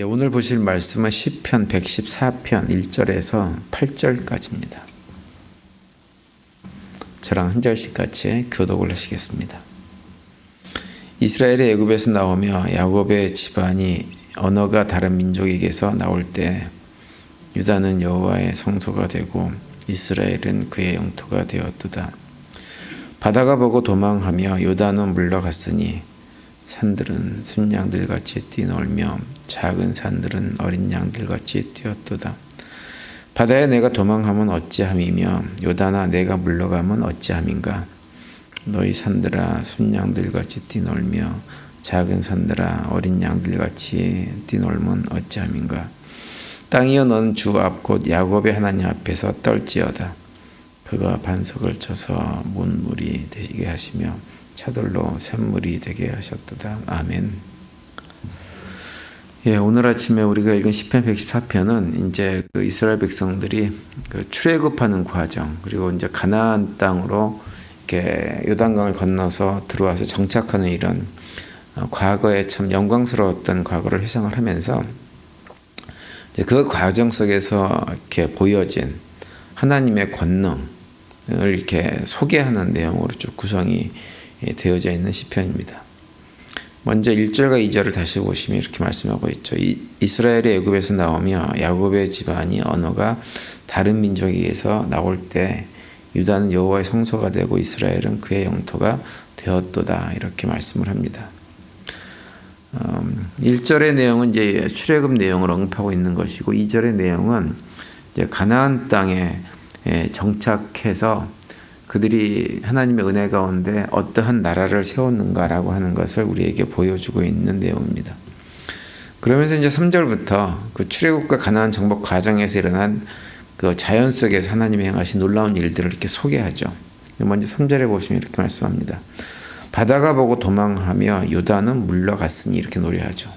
오늘 보실 말씀은 시편 114편 1절에서 8절까지입니다. 저랑 한 절씩 같이 교독을 하시겠습니다. 이스라엘이 애굽에서 나오며 야곱의 집안이 언어가 다른 민족에게서 나올 때 유다는 여호와의 성소가 되고 이스라엘은 그의 영토가 되었도다. 바다가 보고 도망하며 요단은 물러갔으니 산들은 순양들같이 뛰놀며 작은 산들은 어린 양들같이 뛰었도다. 바다에 내가 도망하면 어찌함이며 요단아 내가 물러가면 어찌함인가. 너희 산들아 순양들같이 뛰놀며 작은 산들아 어린 양들같이 뛰놀면 어찌함인가. 땅이여 너는 주 앞 곧 야곱의 하나님 앞에서 떨지어다. 그가 반석을 쳐서 문물이 되게 하시며 차돌로 샘물이 되게 하셨도다. 아멘. 오늘 아침에 우리가 읽은 시편 114편은 이제 그 이스라엘 백성들이 그 출애굽하는 과정, 그리고 이제 가나안 땅으로 이렇게 요단강을 건너서 들어와서 정착하는 이런 과거에 참 영광스러웠던 과거를 회상을 하면서 이제 그 과정 속에서 이렇게 보여진 하나님의 권능을 이렇게 소개하는 내용으로 쭉 구성이 되어져 있는 시편입니다. 먼저 1절과 2절을 다시 보시면 이렇게 말씀하고 있죠. 이스라엘이 애굽에서 나오며 야곱의 집안이 언어가 다른 민족에게서 나올 때 유다는 여호와의 성소가 되고 이스라엘은 그의 영토가 되었도다. 이렇게 말씀을 합니다. 1절의 내용은 이제 출애굽 내용을 언급하고 있는 것이고 2절의 내용은 이제 가나안 땅에 정착해서 그들이 하나님의 은혜 가운데 어떠한 나라를 세웠는가라고 하는 것을 우리에게 보여주고 있는 내용입니다. 그러면서 이제 3절부터 그 출애굽과 가나안 정복 과정에서 일어난 그 자연 속에서 하나님이 행하신 놀라운 일들을 이렇게 소개하죠. 먼저 3절에 보시면 이렇게 말씀합니다. 바다가 보고 도망하며 요단은 물러갔으니 이렇게 노래하죠.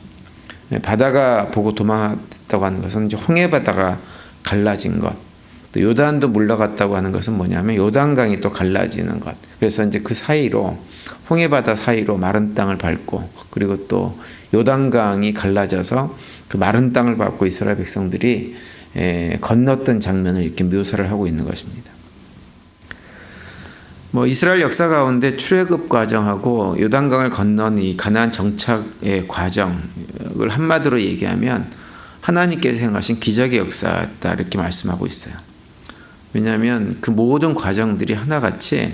바다가 보고 도망했다고 하는 것은 이제 홍해 바다가 갈라진 것. 또 요단도 물러갔다고 하는 것은 뭐냐면 요단강이 또 갈라지는 것. 그래서 이제 그 사이로 홍해 바다 사이로 마른 땅을 밟고 그리고 또 요단강이 갈라져서 그 마른 땅을 밟고 이스라엘 백성들이 건넜던 장면을 이렇게 묘사를 하고 있는 것입니다. 이스라엘 역사 가운데 출애굽 과정하고 요단강을 건넌 이 가나안 정착의 과정을 한마디로 얘기하면 하나님께서 행하신 기적의 역사다 이렇게 말씀하고 있어요. 왜냐하면 그 모든 과정들이 하나같이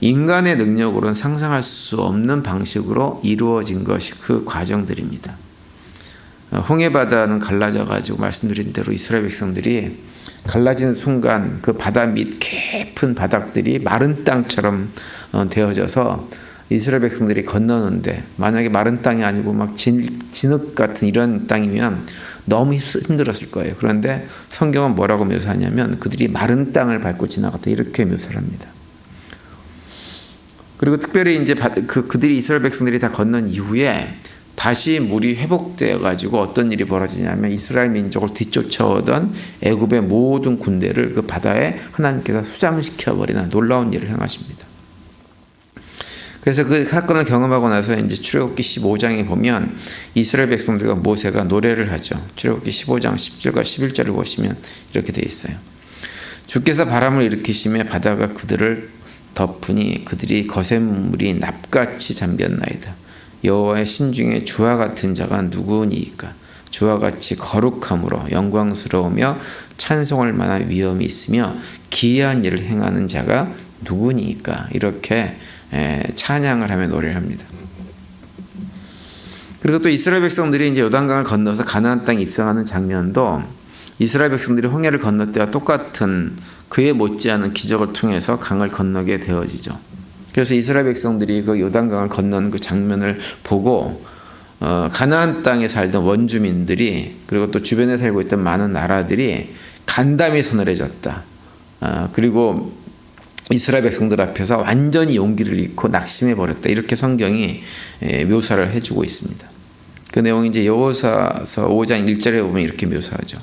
인간의 능력으로는 상상할 수 없는 방식으로 이루어진 것이 그 과정들입니다. 홍해바다는 갈라져가지고 말씀드린 대로 이스라엘 백성들이 갈라진 순간 그 바다 밑 깊은 바닥들이 마른 땅처럼 되어져서 이스라엘 백성들이 건너는데 만약에 마른 땅이 아니고 막 진흙 같은 이런 땅이면 너무 힘들었을 거예요. 그런데 성경은 뭐라고 묘사하냐면 그들이 마른 땅을 밟고 지나갔다 이렇게 묘사를 합니다. 그리고 특별히 이제 그들이 이스라엘 백성들이 다 건넌 이후에 다시 물이 회복되어 가지고 어떤 일이 벌어지냐면 이스라엘 민족을 뒤쫓아오던 애굽의 모든 군대를 그 바다에 하나님께서 수장시켜 버리는 놀라운 일을 행하십니다. 그래서 그 사건을 경험하고 나서 이제 출애굽기 15장에 보면 이스라엘 백성들과 모세가 노래를 하죠. 출애굽기 15장 10절과 11절을 보시면 이렇게 돼 있어요. 주께서 바람을 일으키시며 바다가 그들을 덮으니 그들이 거센 물이 납같이 잠겼나이다. 여호와의 신중에 주와 같은 자가 누구니이까. 주와 같이 거룩함으로 영광스러우며 찬송할 만한 위엄이 있으며 기이한 일을 행하는 자가 누구니이까. 이렇게 찬양을 하며 노래를 합니다. 그리고 또 이스라엘 백성들이 이제 요단강을 건너서 가나안 땅에 입성하는 장면도 이스라엘 백성들이 홍해를 건널 때와 똑같은 그에 못지않은 기적을 통해서 강을 건너게 되어지죠. 그래서 이스라엘 백성들이 그 요단강을 건너는 그 장면을 보고 가나안 땅에 살던 원주민들이 그리고 또 주변에 살고 있던 많은 나라들이 간담이 서늘해졌다. 그리고 이스라엘 백성들 앞에서 완전히 용기를 잃고 낙심해 버렸다. 이렇게 성경이 묘사를 해주고 있습니다. 그 내용이 이제 여호수아서 5장 1절에 보면 이렇게 묘사하죠.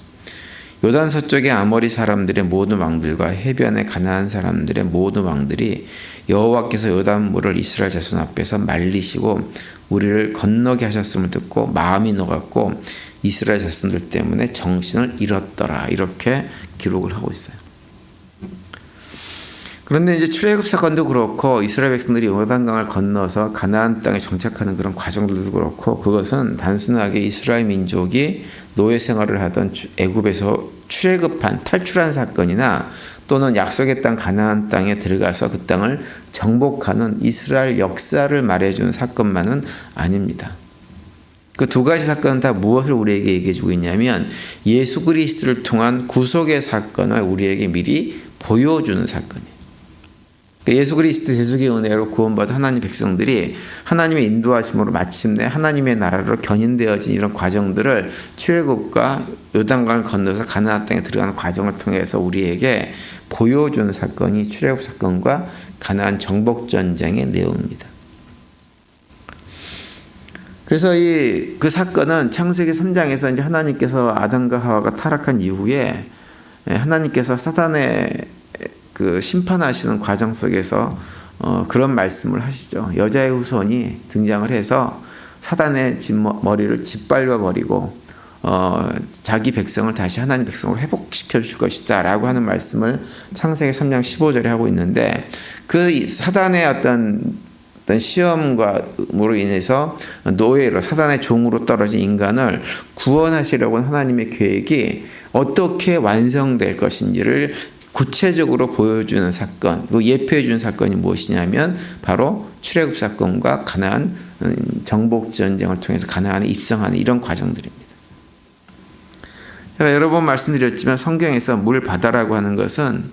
요단 서쪽의 아모리 사람들의 모든 왕들과 해변의 가나안 사람들의 모든 왕들이 여호와께서 요단 물을 이스라엘 자손 앞에서 말리시고 우리를 건너게 하셨음을 듣고 마음이 녹았고 이스라엘 자손들 때문에 정신을 잃었더라. 이렇게 기록을 하고 있어요. 그런데 이제 출애굽 사건도 그렇고 이스라엘 백성들이 요단강을 건너서 가나안 땅에 정착하는 그런 과정들도 그렇고 그것은 단순하게 이스라엘 민족이 노예 생활을 하던 애굽에서 출애굽한 탈출한 사건이나 또는 약속의 땅 가나안 땅에 들어가서 그 땅을 정복하는 이스라엘 역사를 말해주는 사건만은 아닙니다. 그 두 가지 사건은 다 무엇을 우리에게 얘기해주고 있냐면 예수 그리스도를 통한 구속의 사건을 우리에게 미리 보여주는 사건이에요. 예수 그리스도 대속의 은혜로 구원받은 하나님 백성들이 하나님의 인도하심으로 마침내 하나님의 나라로 견인되어진 이런 과정들을 출애굽과 요단강을 건너서 가나안 땅에 들어가는 과정을 통해서 우리에게 보여준 사건이 출애굽 사건과 가나안 정복 전쟁의 내용입니다. 그래서 그 사건은 창세기 3장에서 이제 하나님께서 아담과 하와가 타락한 이후에 하나님께서 사단의 그 심판하시는 과정 속에서 그런 말씀을 하시죠. 여자의 후손이 등장을 해서 사단의 머리를 짓밟아 버리고 자기 백성을 다시 하나님 백성으로 회복시켜 줄 것이다 라고 하는 말씀을 창세기 3장 15절에 하고 있는데 그 사단의 어떤 시험으로 인해서 노예로 사단의 종으로 떨어진 인간을 구원하시려고 하나님의 계획이 어떻게 완성될 것인지를 구체적으로 보여주는 사건, 그 예표해주는 사건이 무엇이냐면 바로 출애굽 사건과 가나안 정복 전쟁을 통해서 가나안에 입성하는 이런 과정들입니다. 제가 여러 번 말씀드렸지만 성경에서 물 바다라고 하는 것은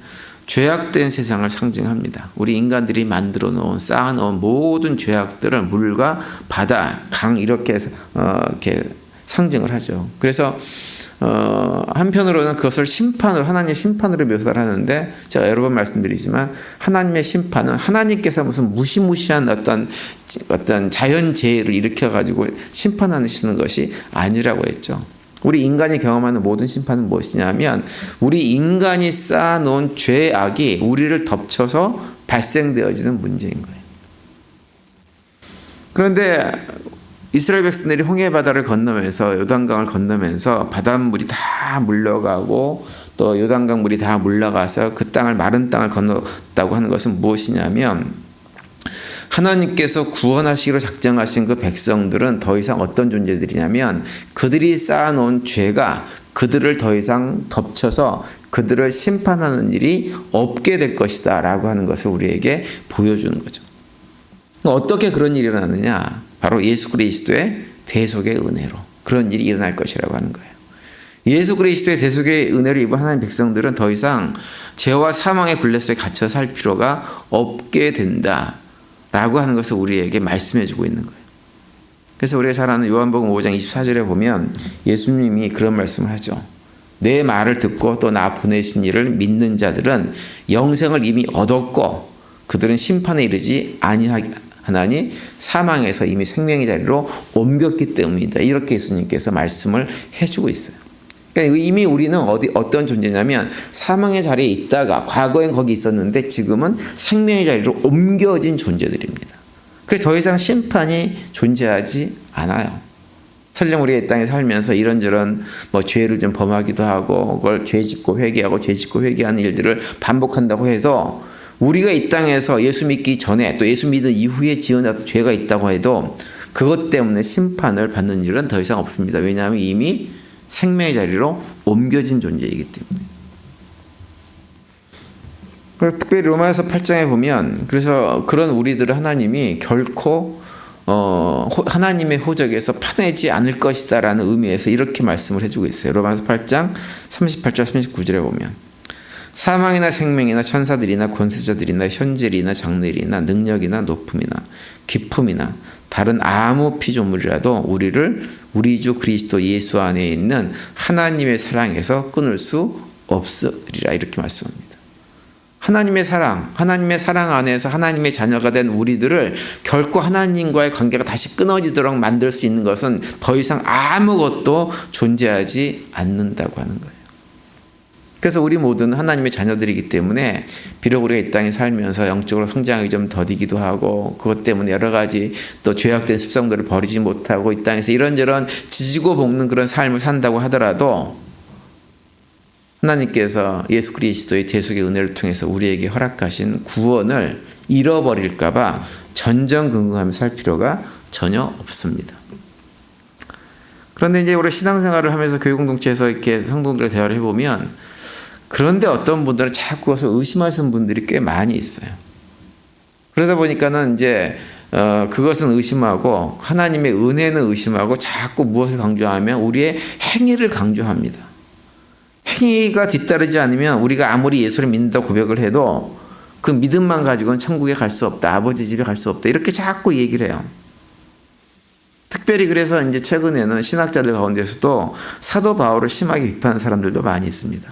죄악된 세상을 상징합니다. 우리 인간들이 만들어 놓은 쌓아놓은 모든 죄악들을 물과 바다, 강 이렇게 상징을 하죠. 그래서 한편으로는 그것을 하나님의 심판으로 묘사를 하는데 제가 여러 번 말씀드리지만 하나님의 심판은 하나님께서 무슨 무시무시한 어떤 자연재해를 일으켜가지고 심판하시는 것이 아니라고 했죠. 우리 인간이 경험하는 모든 심판은 무엇이냐면 우리 인간이 쌓아놓은 죄악이 우리를 덮쳐서 발생되어지는 문제인 거예요. 그런데 이스라엘 백성들이 홍해 바다를 건너면서 요단강을 건너면서 바닷물이 다 물러가고 또 요단강 물이 다 물러가서 그 땅을 마른 땅을 건넜다고 하는 것은 무엇이냐면 하나님께서 구원하시기로 작정하신 그 백성들은 더 이상 어떤 존재들이냐면 그들이 쌓아놓은 죄가 그들을 더 이상 덮쳐서 그들을 심판하는 일이 없게 될 것이다 라고 하는 것을 우리에게 보여주는 거죠. 어떻게 그런 일이 일어나느냐? 바로 예수 그리스도의 대속의 은혜로 그런 일이 일어날 것이라고 하는 거예요. 예수 그리스도의 대속의 은혜를 입은 하나님 백성들은 더 이상 죄와 사망의 굴레 속에 갇혀 살 필요가 없게 된다라고 하는 것을 우리에게 말씀해 주고 있는 거예요. 그래서 우리가 잘 아는 요한복음 5장 24절에 보면 예수님이 그런 말씀을 하죠. 내 말을 듣고 또 나 보내신 이를 믿는 자들은 영생을 이미 얻었고 그들은 심판에 이르지 아니하나니 사망에서 이미 생명의 자리로 옮겼기 때문이다. 이렇게 예수님께서 말씀을 해주고 있어요. 그러니까 이미 우리는 어떤 존재냐면 사망의 자리에 있다가 과거엔 거기 있었는데 지금은 생명의 자리로 옮겨진 존재들입니다. 그래서 더 이상 심판이 존재하지 않아요. 설령 우리가 이 땅에 살면서 이런저런 죄를 좀 범하기도 하고 그걸 죄 짓고 회개하는 일들을 반복한다고 해서 우리가 이 땅에서 예수 믿기 전에 또 예수 믿은 이후에 지은 죄가 있다고 해도 그것 때문에 심판을 받는 일은 더 이상 없습니다. 왜냐하면 이미 생명의 자리로 옮겨진 존재이기 때문에. 그래서 특별히 로마서 8장에 보면 그래서 그런 우리들을 하나님이 결코 하나님의 호적에서 파내지 않을 것이다 라는 의미에서 이렇게 말씀을 해주고 있어요. 로마서 8장 38절 39절에 보면 사망이나 생명이나 천사들이나 권세자들이나 현재일이나 장래일이나 능력이나 높음이나 기품이나 다른 아무 피조물이라도 우리를 우리 주 그리스도 예수 안에 있는 하나님의 사랑에서 끊을 수 없으리라 이렇게 말씀합니다. 하나님의 사랑 안에서 하나님의 자녀가 된 우리들을 결코 하나님과의 관계가 다시 끊어지도록 만들 수 있는 것은 더 이상 아무것도 존재하지 않는다고 하는 거예요. 그래서 우리 모두는 하나님의 자녀들이기 때문에 비록 우리가 이 땅에 살면서 영적으로 성장이 좀 더디기도 하고 그것 때문에 여러 가지 또 죄악된 습성들을 버리지 못하고 이 땅에서 이런저런 지지고 볶는 그런 삶을 산다고 하더라도 하나님께서 예수 그리스도의 대속의 은혜를 통해서 우리에게 허락하신 구원을 잃어버릴까 봐 전전긍긍하며 살 필요가 전혀 없습니다. 그런데 이제 우리 신앙생활을 하면서 교회공동체에서 이렇게 성도들과 대화를 해보면 그런데 어떤 분들은 자꾸 그것을 의심하시는 분들이 꽤 많이 있어요. 그러다 보니까는 이제 그것은 의심하고 하나님의 은혜는 의심하고 자꾸 무엇을 강조하면 우리의 행위를 강조합니다. 행위가 뒤따르지 않으면 우리가 아무리 예수를 믿는다 고백을 해도 그 믿음만 가지고는 천국에 갈 수 없다. 아버지 집에 갈 수 없다. 이렇게 자꾸 얘기를 해요. 특별히 그래서 이제 최근에는 신학자들 가운데서도 사도 바울을 심하게 비판하는 사람들도 많이 있습니다.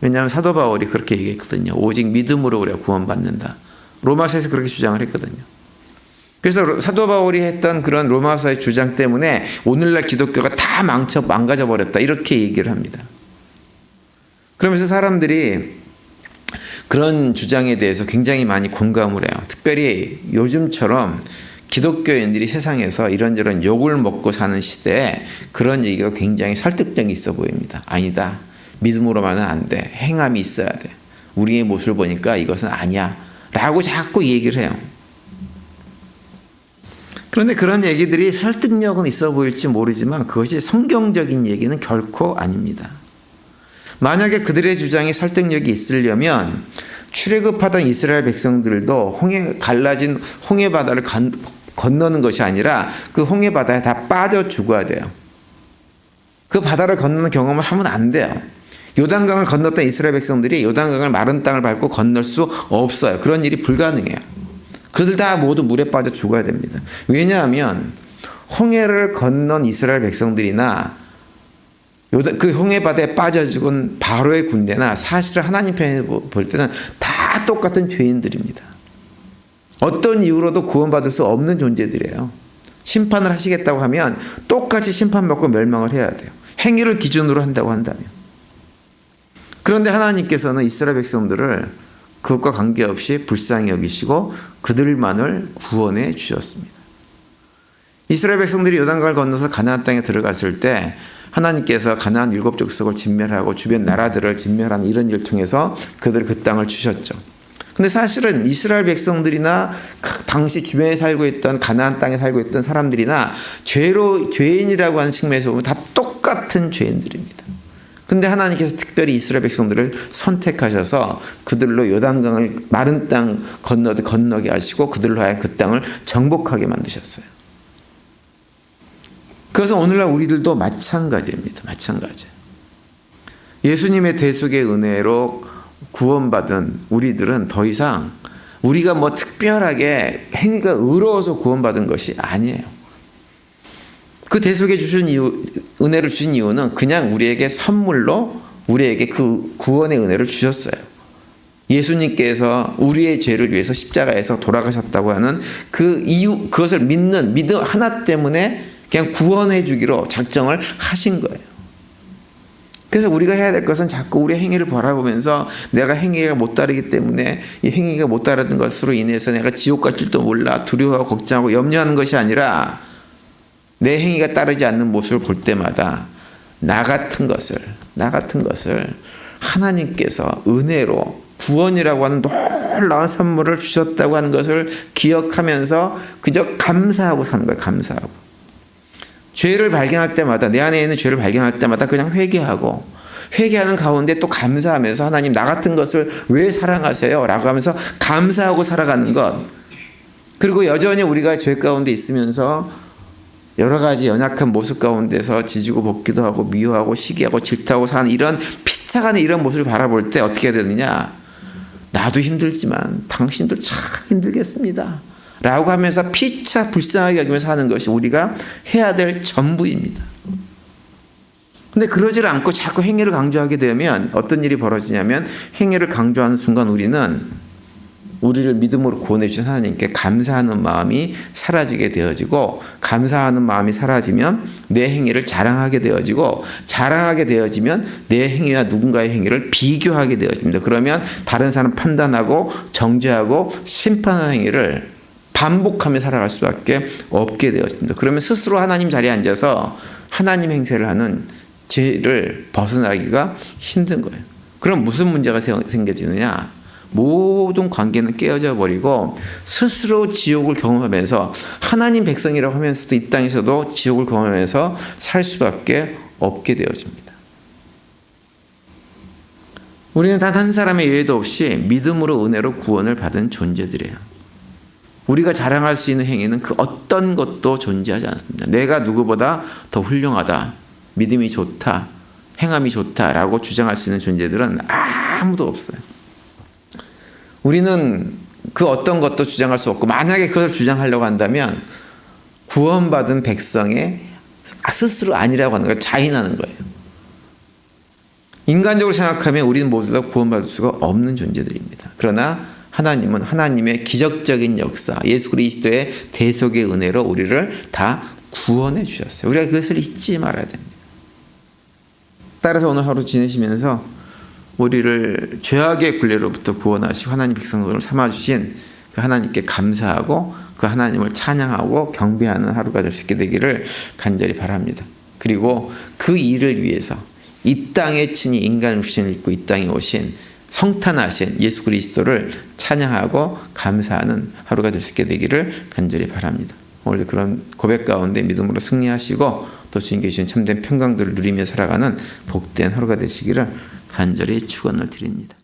왜냐하면 사도 바울이 그렇게 얘기했거든요. 오직 믿음으로 우리가 구원받는다. 로마서에서 그렇게 주장을 했거든요. 그래서 사도 바울이 했던 그런 로마서의 주장 때문에 오늘날 기독교가 다 망가져 버렸다. 이렇게 얘기를 합니다. 그러면서 사람들이 그런 주장에 대해서 굉장히 많이 공감을 해요. 특별히 요즘처럼 기독교인들이 세상에서 이런저런 욕을 먹고 사는 시대에 그런 얘기가 굉장히 설득력이 있어 보입니다. 아니다. 믿음으로만은 안 돼. 행함이 있어야 돼. 우리의 모습을 보니까 이것은 아니야. 라고 자꾸 얘기를 해요. 그런데 그런 얘기들이 설득력은 있어 보일지 모르지만 그것이 성경적인 얘기는 결코 아닙니다. 만약에 그들의 주장이 설득력이 있으려면 출애굽하던 이스라엘 백성들도 갈라진 홍해 바다를 건너는 것이 아니라 그 홍해 바다에 다 빠져 죽어야 돼요. 그 바다를 건너는 경험을 하면 안 돼요. 요단강을 건넜던 이스라엘 백성들이 요단강을 마른 땅을 밟고 건널 수 없어요. 그런 일이 불가능해요. 그들 다 모두 물에 빠져 죽어야 됩니다. 왜냐하면 홍해를 건넌 이스라엘 백성들이나 그 홍해 바다에 빠져 죽은 바로의 군대나 사실 하나님 편에 볼 때는 다 똑같은 죄인들입니다. 어떤 이유로도 구원받을 수 없는 존재들이에요. 심판을 하시겠다고 하면 똑같이 심판받고 멸망을 해야 돼요. 행위를 기준으로 한다고 한다면. 그런데 하나님께서는 이스라엘 백성들을 그것과 관계없이 불쌍히 여기시고 그들만을 구원해 주셨습니다. 이스라엘 백성들이 요단강을 건너서 가나안 땅에 들어갔을 때 하나님께서 가나안 7 족속을 진멸하고 주변 나라들을 진멸하는 이런 일을 통해서 그들 그 땅을 주셨죠. 근데 사실은 이스라엘 백성들이나 당시 주변에 살고 있던 가나안 땅에 살고 있던 사람들이나 죄인이라고 하는 측면에서 보면 다 똑같은 죄인들입니다. 근데 하나님께서 특별히 이스라엘 백성들을 선택하셔서 그들로 요단강을 마른 땅 건너게 하시고 그들로 하여 그 땅을 정복하게 만드셨어요. 그래서 오늘날 우리들도 마찬가지입니다. 마찬가지. 예수님의 대속의 은혜로 구원받은 우리들은 더 이상 우리가 뭐 특별하게 행위가 의로워서 구원받은 것이 아니에요. 그 대속해 주신 은혜를 주신 이유는 그냥 우리에게 선물로 우리에게 그 구원의 은혜를 주셨어요. 예수님께서 우리의 죄를 위해서 십자가에서 돌아가셨다고 하는 그 이유, 그것을 믿는 믿음 하나 때문에 그냥 구원해 주기로 작정을 하신 거예요. 그래서 우리가 해야 될 것은 자꾸 우리의 행위를 바라보면서 내가 행위가 못 따르기 때문에 이 행위가 못 따르는 것으로 인해서 내가 지옥 갈 줄도 몰라 두려워하고 걱정하고 염려하는 것이 아니라 내 행위가 따르지 않는 모습을 볼 때마다 나 같은 것을 하나님께서 은혜로 구원이라고 하는 놀라운 선물을 주셨다고 하는 것을 기억하면서 그저 감사하고 사는 거예요. 감사하고. 죄를 발견할 때마다 내 안에 있는 죄를 발견할 때마다 그냥 회개하는 가운데 또 감사하면서 하나님 나 같은 것을 왜 사랑하세요? 라고 하면서 감사하고 살아가는 것. 그리고 여전히 우리가 죄 가운데 있으면서 여러 가지 연약한 모습 가운데서 지지고 볶기도 하고 미워하고 시기하고 질투하고 사는 이런 피차간의 이런 모습을 바라볼 때 어떻게 해야 되느냐? 나도 힘들지만 당신도 참 힘들겠습니다. 라고 하면서 피차 불쌍하게 여기면서 하는 것이 우리가 해야 될 전부입니다. 근데 그러질 않고 자꾸 행위를 강조하게 되면 어떤 일이 벌어지냐면 행위를 강조하는 순간 우리는 우리를 믿음으로 구원해 주신 하나님께 감사하는 마음이 사라지게 되어지고, 감사하는 마음이 사라지면 내 행위를 자랑하게 되어지고, 자랑하게 되어지면 내 행위와 누군가의 행위를 비교하게 되어집니다. 그러면 다른 사람 판단하고 정죄하고 심판하는 행위를 반복하며 살아갈 수밖에 없게 되어집니다. 그러면 스스로 하나님 자리에 앉아서 하나님 행세를 하는 죄를 벗어나기가 힘든 거예요. 그럼 무슨 문제가 생겨지느냐? 모든 관계는 깨어져 버리고 스스로 지옥을 경험하면서, 하나님 백성이라고 하면서도 이 땅에서도 지옥을 경험하면서 살 수밖에 없게 되어집니다. 우리는 단 한 사람의 예외도 없이 믿음으로 은혜로 구원을 받은 존재들이에요. 우리가 자랑할 수 있는 행위는 그 어떤 것도 존재하지 않습니다. 내가 누구보다 더 훌륭하다, 믿음이 좋다, 행함이 좋다라고 주장할 수 있는 존재들은 아무도 없어요. 우리는 그 어떤 것도 주장할 수 없고, 만약에 그걸 주장하려고 한다면 구원받은 백성의 스스로 아니라고 하는 걸 자인하는 거예요. 인간적으로 생각하면 우리는 모두 다 구원받을 수가 없는 존재들입니다. 그러나 하나님은 하나님의 기적적인 역사, 예수 그리스도의 대속의 은혜로 우리를 다 구원해 주셨어요. 우리가 그것을 잊지 말아야 됩니다. 따라서 오늘 하루 지내시면서 우리를 죄악의 굴레로부터 구원하시고 하나님 백성을 삼아주신 그 하나님께 감사하고 그 하나님을 찬양하고 경배하는 하루가 될 수 있게 되기를 간절히 바랍니다. 그리고 그 일을 위해서 이 땅에 친히 인간 육신을 입고 이 땅에 오신 성탄하신 예수 그리스도를 찬양하고 감사하는 하루가 될 수 있게 되기를 간절히 바랍니다. 오늘도 그런 고백 가운데 믿음으로 승리하시고 또 주님께 주신 참된 평강들을 누리며 살아가는 복된 하루가 되시기를 간절히 축원을 드립니다.